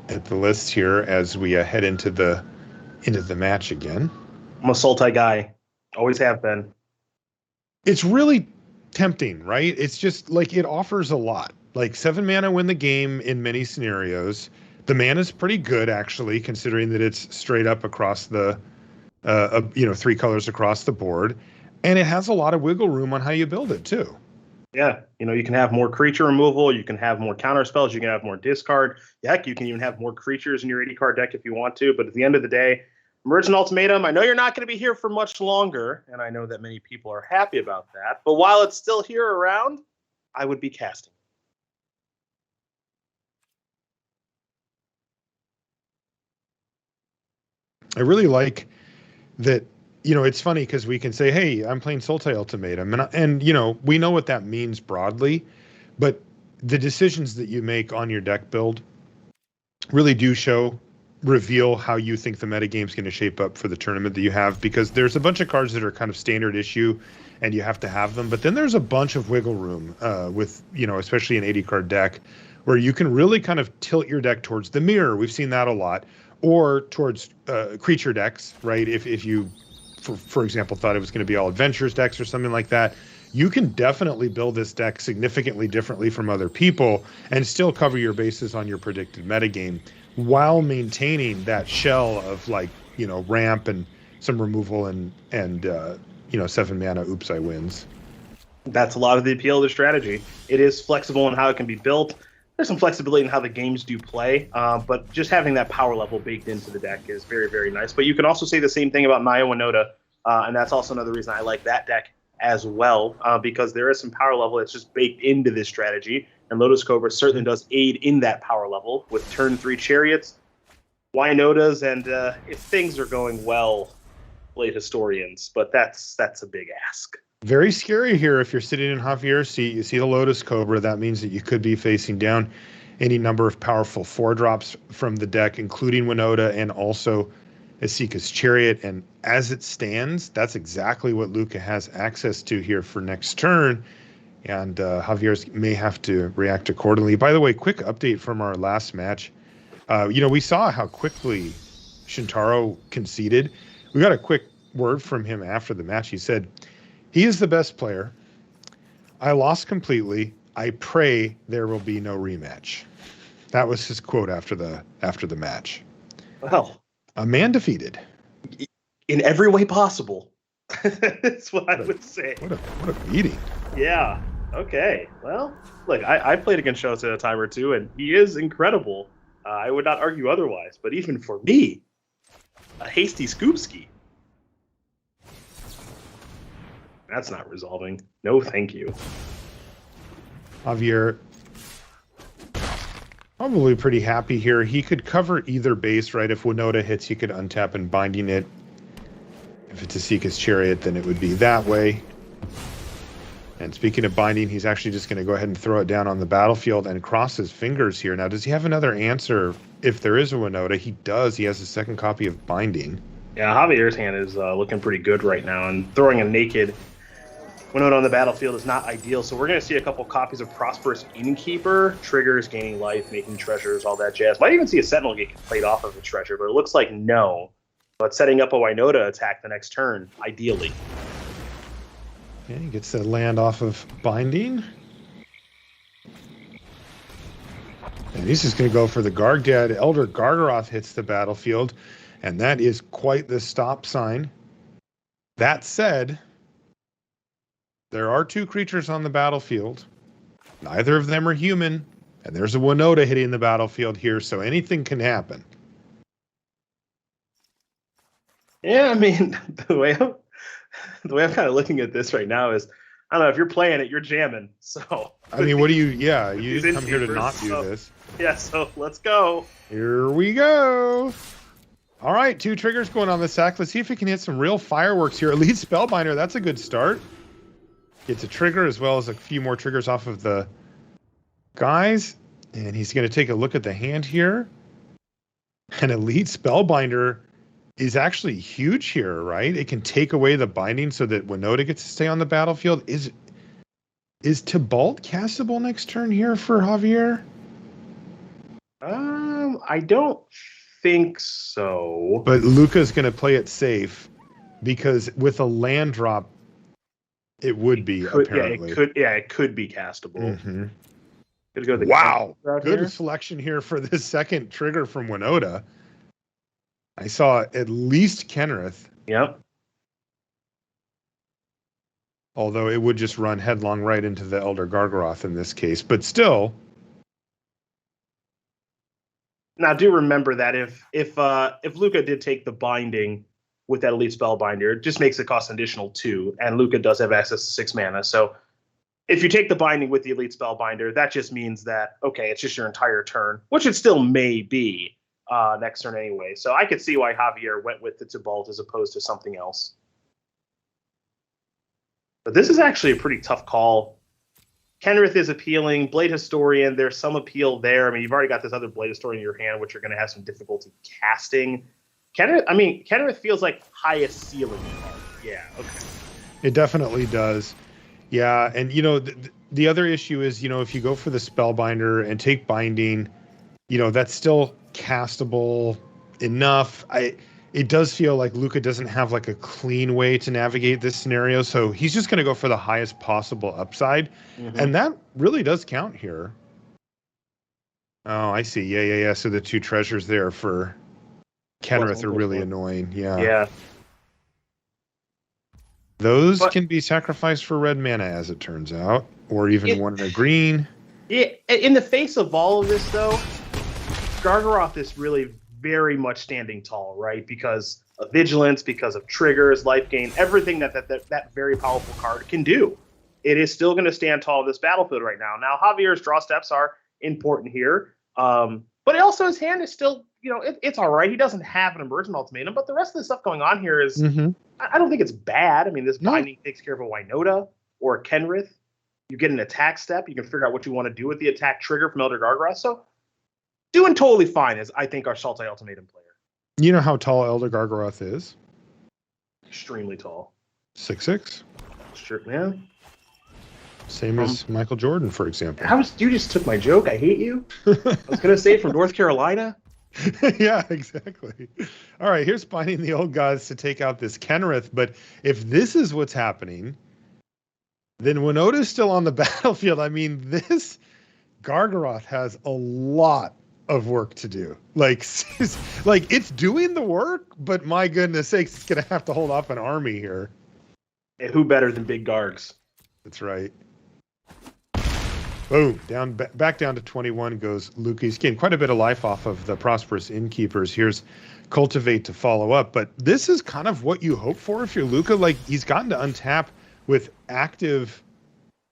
at the list here as we head into the match again. I'm a Sultai guy. Always have been. It's really tempting, right? It's just like it offers a lot. Like 7 mana win the game in many scenarios. The mana's pretty good, actually, considering that it's straight up across the, 3 colors across the board. And it has a lot of wiggle room on how you build it, too. Yeah, you can have more creature removal. You can have more counter spells. You can have more discard. Heck, you can even have more creatures in your 80 card deck if you want to. But at the end of the day, Emergent Ultimatum, I know you're not going to be here for much longer, and I know that many people are happy about that. But while it's still here around, I would be casting. I really like that. It's funny because we can say, hey, I'm playing Sultai Ultimatum. And we know what that means broadly. But the decisions that you make on your deck build really do reveal how you think the metagame is going to shape up for the tournament that you have, because there's a bunch of cards that are kind of standard issue and you have to have them. But then there's a bunch of wiggle room with, especially an 80 card deck where you can really kind of tilt your deck towards the mirror. We've seen that a lot. Or towards creature decks, right? If you, for example, thought it was going to be all adventures decks or something like that, you can definitely build this deck significantly differently from other people and still cover your bases on your predicted metagame while maintaining that shell of ramp and some removal and 7 mana oops I wins. That's a lot of the appeal of the strategy. It is flexible in how it can be built. There's some flexibility in how the games do play, but just having that power level baked into the deck is very, very nice. But you can also say the same thing about Naya Winota, and that's also another reason I like that deck as well, because there is some power level that's just baked into this strategy, and Lotus Cobra certainly does aid in that power level with turn 3 Chariots, Winotas, and if things are going well, Blade Historians, but that's a big ask. Very scary here if you're sitting in Javier's seat. You see the Lotus Cobra. That means that you could be facing down any number of powerful 4-drops from the deck, including Winota and also Esika's Chariot. And as it stands, that's exactly what Luca has access to here for next turn. And Javier's may have to react accordingly. By the way, quick update from our last match. We saw how quickly Shintaro conceded. We got a quick word from him after the match. He said, "He is the best player. I lost completely. I pray there will be no rematch." That was his quote after the match. Well, a man defeated in every way possible. That's what I would say. What a beating. Yeah. Okay. Well, look, I played against Shota a time or two, and he is incredible. I would not argue otherwise. But even for me, a hasty scoopski. That's not resolving. No, thank you. Javier probably pretty happy here. He could cover either base, right? If Winota hits, he could untap and binding it. If it's Esika's Chariot, then it would be that way. And speaking of binding, he's actually just going to go ahead and throw it down on the battlefield and cross his fingers here. Now, does he have another answer if there is a Winota? He does. He has a second copy of binding. Yeah, Javier's hand is looking pretty good right now, and throwing a naked Winota on the battlefield is not ideal, so we're going to see a couple copies of Prosperous Innkeeper, triggers, gaining life, making treasures, all that jazz. Might even see a Sentinel get played off of a treasure, but it looks like no. But setting up a Winota attack the next turn, ideally. Okay, he gets the land off of binding. And he's just going to go for the Gargad. Elder Gargaroth hits the battlefield, and that is quite the stop sign. That said, there are 2 creatures on the battlefield. Neither of them are human, and there's a Winota hitting the battlefield here, so anything can happen. Yeah, I mean, the way I'm kind of looking at this right now is, I don't know, if you're playing it, you're jamming. So I mean, what do you? Yeah, you didn't come here to not do this. Yeah, so let's go. Here we go. All right, 2 triggers going on the sack. Let's see if we can hit some real fireworks here. Elite Spellbinder, that's a good start. Gets a trigger as well as a few more triggers off of the guys. And he's going to take a look at the hand here. An Elite Spellbinder is actually huge here, right? It can take away the binding so that Winota gets to stay on the battlefield. Is Tibalt castable next turn here for Javier? I don't think so. But Luca's going to play it safe because with a land drop, it would be apparently. It could be castable. Mm-hmm. Go the wow, good here. selection here for this second trigger from Winota. I saw at least Kenrith. Yep. Although it would just run headlong right into the Elder Gargaroth in this case, but still. Now, do remember that if Luca did take the binding with that Elite Spellbinder, it just makes it cost an additional 2, and Luca does have access to 6 mana. So if you take the binding with the Elite Spellbinder, that just means that, okay, it's just your entire turn, which it still may be next turn anyway. So I could see why Javier went with the Tibalt as opposed to something else. But this is actually a pretty tough call. Kenrith is appealing. Blade Historian, there's some appeal there. I mean, you've already got this other Blade Historian in your hand, which you're going to have some difficulty casting. Kenrith feels like highest ceiling card. Yeah, okay. It definitely does. Yeah, and, the other issue is, if you go for the Spellbinder and take Binding, that's still castable enough. It does feel like Luca doesn't have like a clean way to navigate this scenario, so he's just going to go for the highest possible upside, and that really does count here. Oh, I see. Yeah. So the 2 treasures there for Kenrith are really annoying. Yeah. Those can be sacrificed for red mana, as it turns out, or even one in a green. Yeah. In the face of all of this, though, Gargaroth is really very much standing tall, right? Because of vigilance, because of triggers, life gain, everything that very powerful card can do. It is still going to stand tall in this battlefield right now. Now, Javier's draw steps are important here, but also his hand is still, it's all right. He doesn't have an Emergent Ultimatum, but the rest of the stuff going on here is, I don't think it's bad. I mean, this binding takes care of a Winota or a Kenrith. You get an attack step. You can figure out what you want to do with the attack trigger from Elder Gargaroth. So, doing totally fine as I think our Sultai Ultimatum player. You know how tall Elder Gargaroth is? Extremely tall. 6'6". Sure, man. Same as Michael Jordan, for example. You just took my joke. I hate you. I was gonna say from North Carolina. Yeah, exactly. All right, here's finding the old gods to take out this Kenrith. But if this is what's happening, then Winota's still on the battlefield. I mean, this Gargaroth has a lot of work to do. Like it's doing the work, but my goodness sakes, it's gonna have to hold off an army here. And who better than Big Gargs? That's right. Boom, back down to 21 goes Luca. He's getting quite a bit of life off of the Prosperous Innkeepers. Here's Cultivate to follow up, but this is kind of what you hope for if you're Luca. Like, he's gotten to untap with active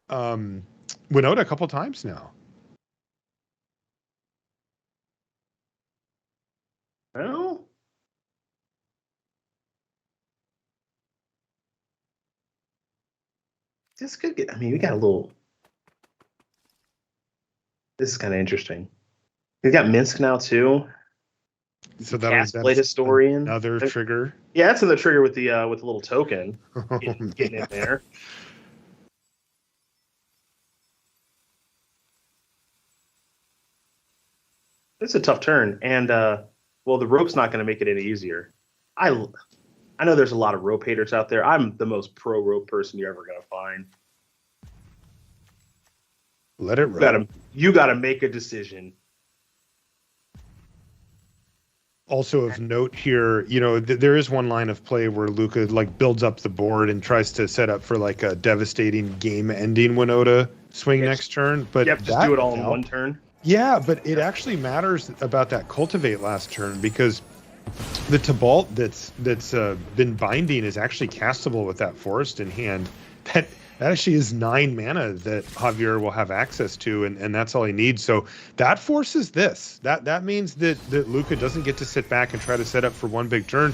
Winota a couple times now. Well, this could get. I mean, we got a little. This is kind of interesting. We got Minsk now too. So that's Blade Historian. Another trigger. Yeah, that's another trigger with the little token getting in there. It's a tough turn, and well, the rope's not going to make it any easier. I know there's a lot of rope haters out there. I'm the most pro rope person you're ever going to find. Let it roll. You got to make a decision. Also of note here, there is one line of play where Luca builds up the board and tries to set up for a devastating game-ending Winota swing next turn. But just do it all in one turn. Yeah, but it actually matters about that Cultivate last turn because the Tibalt that's been binding is actually castable with that Forest in hand. That actually is 9 mana that Javier will have access to, and that's all he needs. So that forces this. That means that Luca doesn't get to sit back and try to set up for one big turn.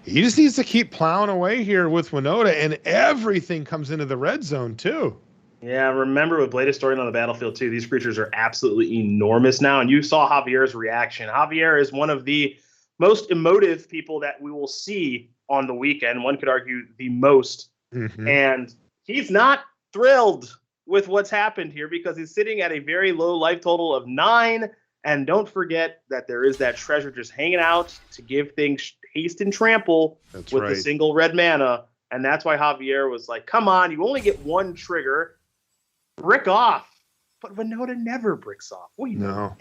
He just needs to keep plowing away here with Winota, and everything comes into the red zone too. Yeah, remember with Blade Historian on the battlefield too, these creatures are absolutely enormous now, and you saw Javier's reaction. Javier is one of the most emotive people that we will see on the weekend. One could argue the most. And he's not thrilled with what's happened here because he's sitting at a very low life total of 9 And don't forget that there is that treasure just hanging out to give things haste and trample with the single red mana. And that's why Javier was like, come on, you only get one trigger. Brick off. But Winota never bricks off. What do you know?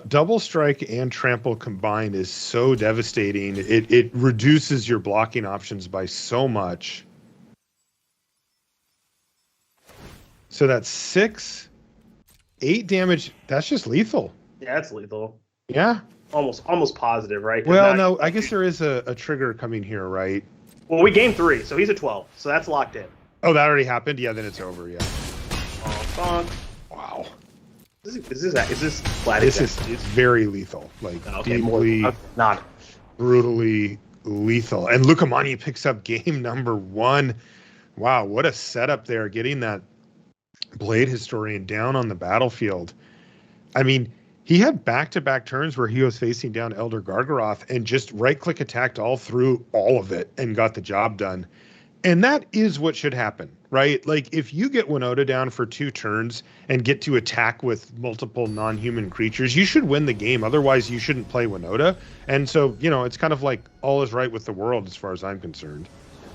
Double strike and trample combined is so devastating. It reduces your blocking options by so much. So that's 6, 8 damage. That's just lethal. Yeah, it's lethal. Yeah. Almost positive, right? Well, no, I guess there is a trigger coming here, right? Well, we gained 3, so he's a 12. So that's locked in. Oh, that already happened? Yeah, then it's over, yeah. Bonk. Wow. Is this flat? This is very lethal. Like, deeply, not brutally lethal. And Luca Magni picks up game number 1. Wow, what a setup there, getting that Blade Historian down on the battlefield. I mean, he had back-to-back turns where he was facing down Elder Gargaroth and just right-click attacked all through all of it and got the job done. And that is what should happen, right? Like, if you get Winota down for 2 turns and get to attack with multiple non-human creatures, you should win the game. Otherwise, you shouldn't play Winota. And so, it's kind of like all is right with the world as far as I'm concerned.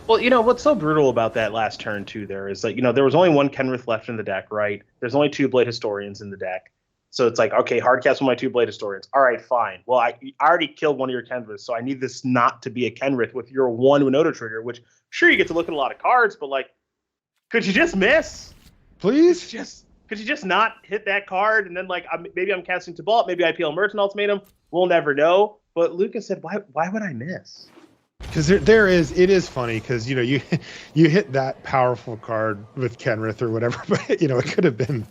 Well, what's so brutal about that last turn, too, there is that, there was only 1 Kenrith left in the deck, right? There's only 2 Blade Historians in the deck. So it's like, okay, hard cast with my 2 Blade Historians. All right, fine. Well, I already killed one of your Kenriths, so I need this not to be a Kenrith with your 1 Winota trigger, which, sure, you get to look at a lot of cards, but, like, could you just miss? Please? Could you just not hit that card? And then, like, maybe I'm casting Tibalt, maybe I PL Merchant Ultimatum. We'll never know. But Lucas said, why would I miss? Because it is funny because, you hit that powerful card with Kenrith or whatever, but, it could have been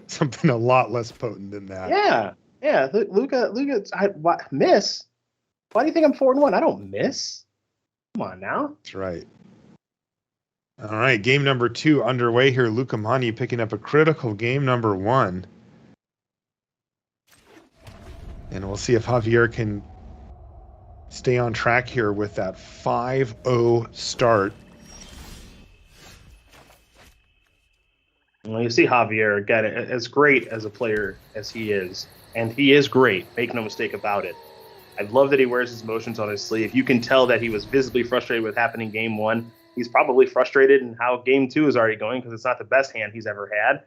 something a lot less potent than that. Yeah. Luca, miss? Why do you think I'm 4-1? I don't miss. Come on now. That's right. All right, game number 2 underway here. Luca Magni picking up a critical game number 1. And we'll see if Javier can stay on track here with that 5-0 start. Well, you see Javier, again, as great as a player as he is, and he is great, make no mistake about it. I love that he wears his emotions on his sleeve. You can tell that he was visibly frustrated with happening game 1. He's probably frustrated in how game 2 is already going because it's not the best hand he's ever had.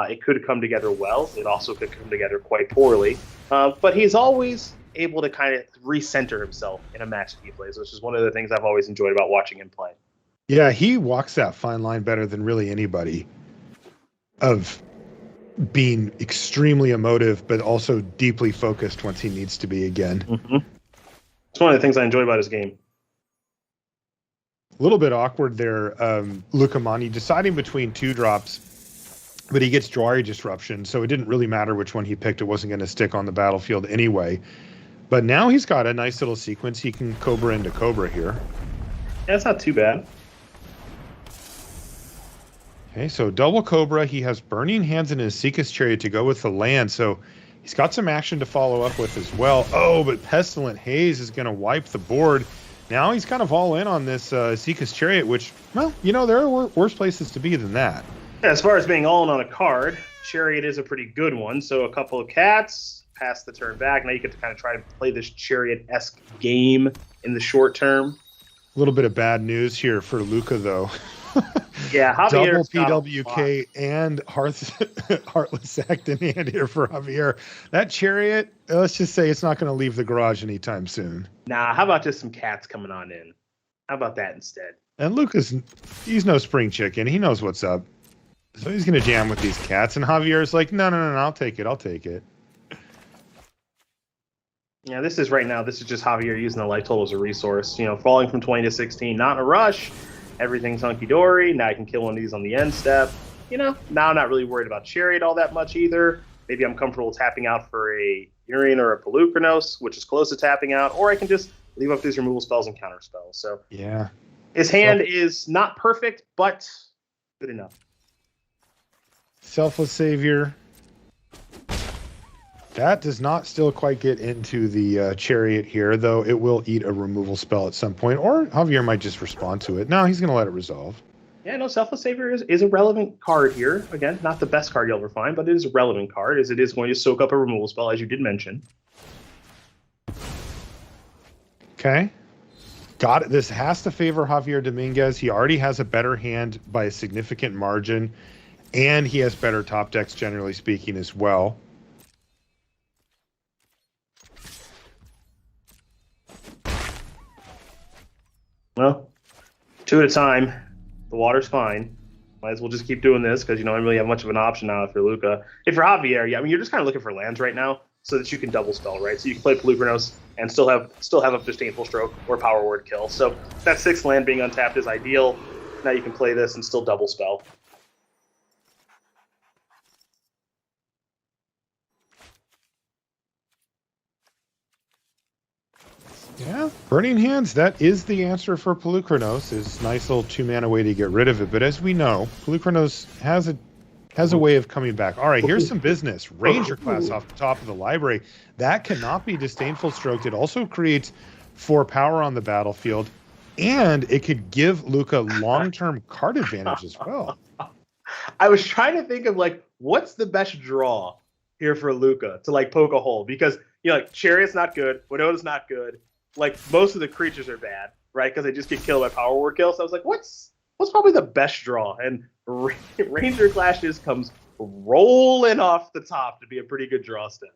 It could come together well. It also could come together quite poorly. But he's always able to kind of recenter himself in a match that he plays, which is one of the things I've always enjoyed about watching him play. Yeah, he walks that fine line better than really anybody of being extremely emotive, but also deeply focused once he needs to be again. Mm-hmm. It's one of the things I enjoy about his game. A little bit awkward there. Luca Magni deciding between 2 drops, but he gets Jwari Disruption, so it didn't really matter which one he picked. It wasn't going to stick on the battlefield anyway. But now he's got a nice little sequence. He can Cobra into Cobra here. Yeah, it's not too bad. Okay, so double Cobra. He has Burning Hands in his Seeker's Chariot to go with the land, so he's got some action to follow up with as well. Oh, but Pestilent Haze is going to wipe the board. Now he's kind of all in on this Seeker's Chariot, which, well, there are worse places to be than that. Yeah, as far as being all in on a card, Chariot is a pretty good one. So a couple of cats, pass the turn back. Now you get to kind of try to play this Chariot-esque game in the short term. A little bit of bad news here for Luca, though. Yeah, Javier's double PWK and Heartless Act in hand here for Javier. That Chariot, let's just say it's not going to leave the garage anytime soon. Nah, how about just some cats coming on in? How about that instead? And Luca's, he's no spring chicken. He knows what's up. So he's going to jam with these cats. And Javier's like, no, I'll take it. Yeah, this is just Javier using the life total as a resource. Falling from 20 to 16, not in a rush. Everything's hunky-dory. Now I can kill one of these on the end step. Now I'm not really worried about Chariot all that much either. Maybe I'm comfortable tapping out for a Urian or a Pelucranos, which is close to tapping out, or I can just leave up these removal spells and counter spells. So yeah, his hand is not perfect, but good enough. Selfless Savior. That does not still quite get into the Chariot here, though it will eat a removal spell at some point, or Javier might just respond to it. No, he's going to let it resolve. Yeah, no, Selfless Savior is a relevant card here. Again, not the best card you'll ever find, but it is a relevant card, as it is going to soak up a removal spell, as you did mention. Okay. Got it. This has to favor Javier Dominguez. He already has a better hand by a significant margin, and he has better top decks, generally speaking, as well. Well, 2 at a time. The water's fine. Might as well just keep doing this because you don't really have much of an option now if you're Luca. If you're Javier, yeah, I mean you're just kind of looking for lands right now so that you can double spell, right? So you can play Pelucranos and still have a Disdainful Stroke or Power Word kill. So that 6th land being untapped is ideal. Now you can play this and still double spell. Yeah, Burning Hands, that is the answer for Pelucranos. Is nice little 2-mana way to get rid of it. But as we know, Pelucranos has a way of coming back. All right, here's some business. Ranger class off the top of the library. That cannot be Disdainful Stroked. It also creates 4 power on the battlefield, and it could give Luca long-term card advantage as well. I was trying to think of like what's the best draw here for Luca to like poke a hole, because like Chariot's not good, Winota's not good, like most of the creatures are bad, right? Because they just get killed by Power Word kill. So I was like, what's probably the best draw? And Ranger Clash just comes rolling off the top to be a pretty good draw step.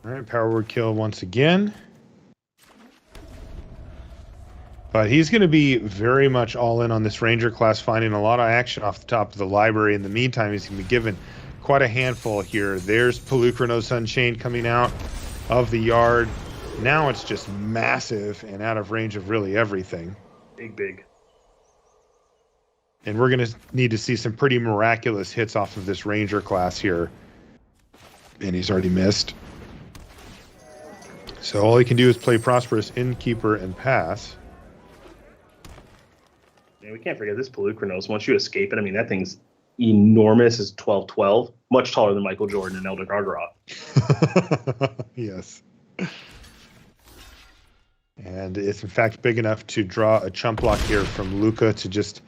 All right, Power Word kill once again. But he's going to be very much all in on this Ranger class, finding a lot of action off the top of the library. In the meantime, he's going to be given quite a handful here. There's Pelucranos Unchained coming out of the yard. Now it's just massive and out of range of really everything. Big. And we're going to need to see some pretty miraculous hits off of this Ranger class here. And he's already missed. So all he can do is play Prosperous Innkeeper and pass. Yeah, we can't forget this Pelucranos. Once you escape it, I mean, that thing's enormous. It's 12-12, much taller than Michael Jordan and Elder Gargaroth. Yes. And it's in fact big enough to draw a chump block here from Luca to just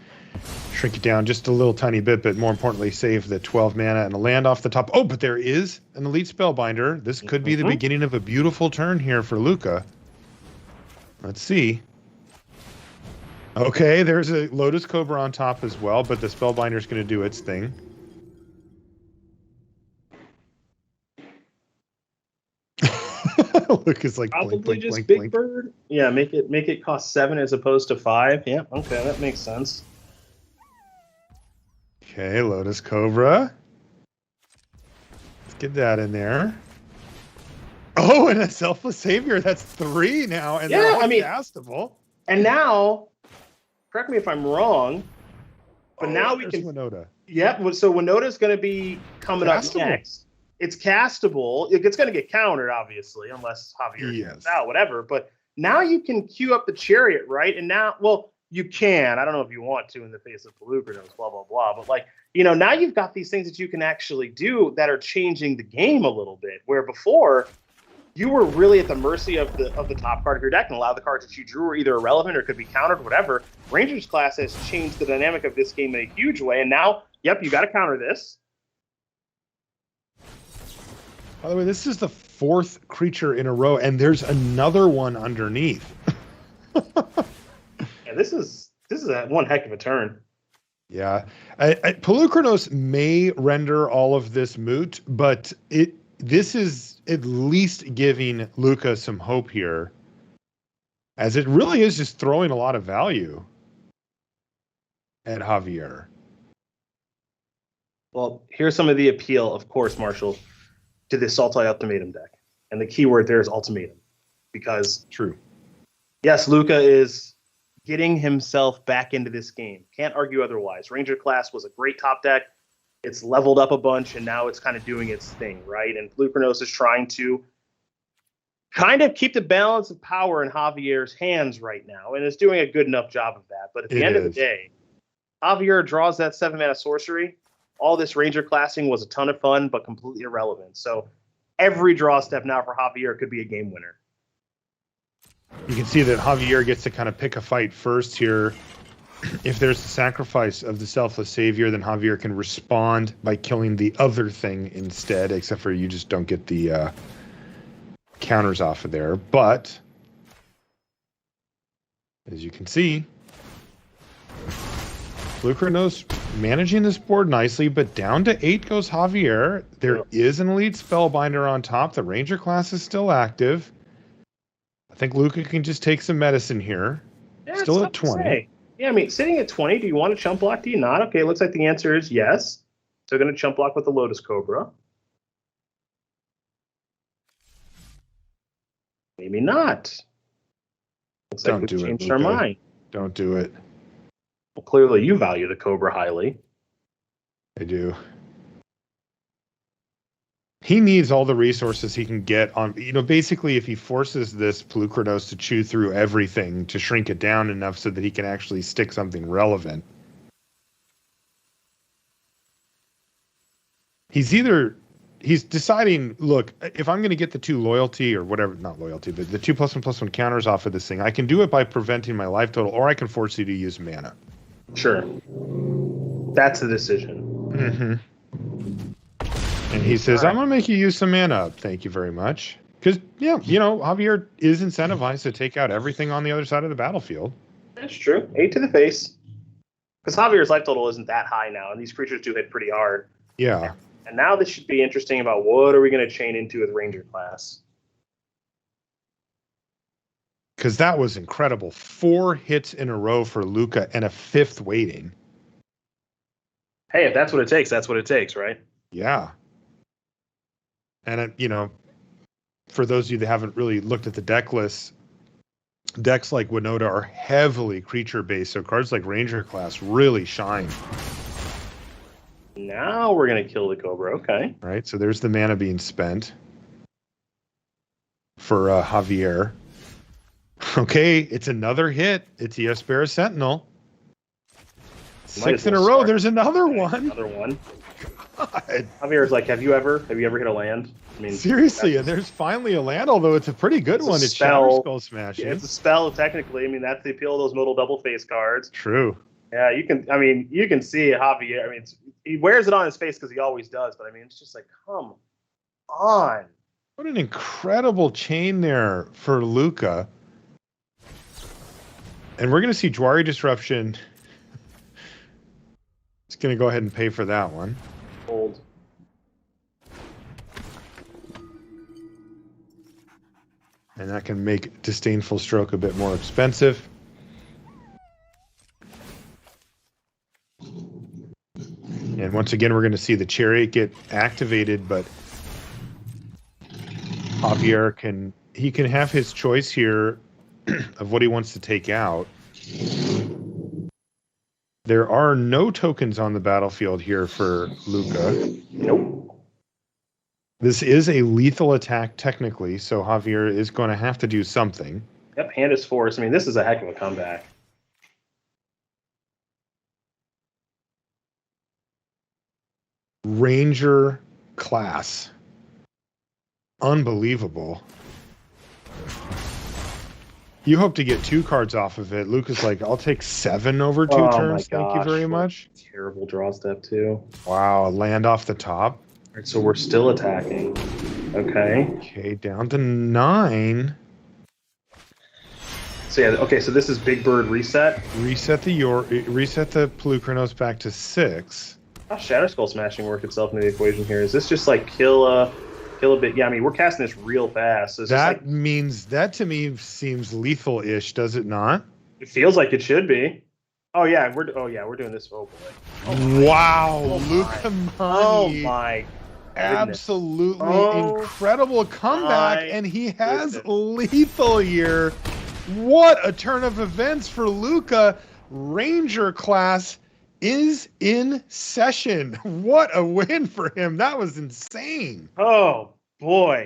shrink it down just a little tiny bit, but more importantly, save the 12 mana and a land off the top. Oh, but there is an Elite Spellbinder. This could be the beginning of a beautiful turn here for Luca. Let's see. Okay, there's a Lotus Cobra on top as well, but the Spellbinder's going to do its thing. Luca's like probably blink, just blink, Big blink. Bird. Yeah, make it cost 7 as opposed to 5. Yeah, okay, that makes sense. Okay, Lotus Cobra. Let's get that in there. Oh, and a Selfless Savior. That's 3 now, and they're all castable. And now, correct me if I'm wrong, but now we can. Winota. Yep. So Winota's going to be coming up next. It's castable. It's going to get countered, obviously, unless Javier gets out, whatever. But now you can queue up the Chariot, right? And now, well, you can. I don't know if you want to in the face of Pelucranos, blah, blah, blah. But, like, now you've got these things that you can actually do that are changing the game a little bit, where before you were really at the mercy of the top card of your deck, and a lot of the cards that you drew were either irrelevant or could be countered, whatever. Rangers class has changed the dynamic of this game in a huge way, and now, yep, you got to counter this. By the way, this is the 4th creature in a row, and there's another one underneath. Yeah, this is one heck of a turn. Yeah, Pelucranos may render all of this moot, but this is at least giving Luca some hope here, as it really is just throwing a lot of value at Javier. Well, here's some of the appeal, of course, Marshall, to the Sultai Ultimatum deck. And the key word there is ultimatum. Because, true. Yes, Luca is getting himself back into this game. Can't argue otherwise. Ranger class was a great top deck. It's leveled up a bunch, and now it's kind of doing its thing, right? And Pelucranos is trying to kind of keep the balance of power in Javier's hands right now, and is doing a good enough job of that. But at the end of the day, Javier draws that 7-mana sorcery, all this Ranger classing was a ton of fun, but completely irrelevant. So every draw step now for Javier could be a game winner. You can see that Javier gets to kind of pick a fight first here. If there's the sacrifice of the Selfless Savior, then Javier can respond by killing the other thing instead, except for you just don't get the counters off of there. But as you can see, Lucranos managing this board nicely, but down to 8 goes Javier. There is an Elite Spellbinder on top. The Ranger class is still active. I think Luca can just take some medicine here. Yeah, still at 20. Yeah, I mean, sitting at 20, do you want to chump block? Do you not? Okay, looks like the answer is yes. So going to chump block with the Lotus Cobra. Maybe not. Looks Don't like do we've it, changed our Luca. mind. Don't do it. Well, clearly you value the Cobra highly. I do. He needs all the resources he can get on, basically if he forces this Pelucranos to chew through everything to shrink it down enough so that he can actually stick something relevant. He's deciding, look, if I'm going to get the 2 loyalty or whatever, not loyalty, but the 2+1/+1 counters off of this thing, I can do it by preventing my life total, or I can force you to use mana. Sure. That's the decision. Mm-hmm. And he says, I'm going to make you use some mana up. Thank you very much. Because, Javier is incentivized to take out everything on the other side of the battlefield. That's true. 8 to the face. Because Javier's life total isn't that high now, and these creatures do hit pretty hard. Yeah. And now this should be interesting about what are we going to chain into with Ranger class. Because that was incredible. 4 hits in a row for Luca and a 5th waiting. Hey, if that's what it takes, that's what it takes, right? Yeah. And, for those of you that haven't really looked at the deck list, decks like Winota are heavily creature-based, so cards like Ranger class really shine. Now we're going to kill the Cobra, okay. Right, so there's the mana being spent for Javier. Okay, it's another hit. It's Yespera Sentinel. 6 in a row. There's another one. Another one. God. Javier's like, have you ever hit a land? I mean, seriously, and there's finally a land, although it's a pretty good one. It's Shatter Skull Smashing. Yeah, it's a spell, technically. I mean, that's the appeal of those modal double face cards. True. Yeah, you can see Javier. I mean, he wears it on his face because he always does, but I mean, it's just like, come on. What an incredible chain there for Luca. And we're going to see Jwari Disruption. It's going to go ahead and pay for that one. Old. And that can make Disdainful Stroke a bit more expensive. And once again, we're going to see the Chariot get activated, but Javier can have his choice here of what he wants to take out. There are no tokens on the battlefield here for Luca. Nope. This is a lethal attack technically, so Javier is going to have to do something. Yep, hand is force. I mean, this is a heck of a comeback. Ranger class. Unbelievable. You hope to get 2 cards off of it. Luca's like, I'll take 7 over 2 turns. Thank you very much. Terrible draw step, too. Wow, land off the top. All right, so we're still attacking. Okay. Okay, down to 9. So yeah, okay, so this is Big Bird reset. Reset the Pelucranos back to 6. How Shatter Skull Smashing work itself into the equation here? Is this just like kill a bit? Yeah, I mean, we're casting this real fast. So that means, that to me seems lethal-ish, does it not? It feels like it should be. Oh yeah, we're doing this. Oh boy. Oh, wow, Luca Magni. Oh my. Absolutely incredible comeback, and he has lethal here. What a turn of events for Luca. Ranger class is in session. What a win for him. That was insane. Oh boy.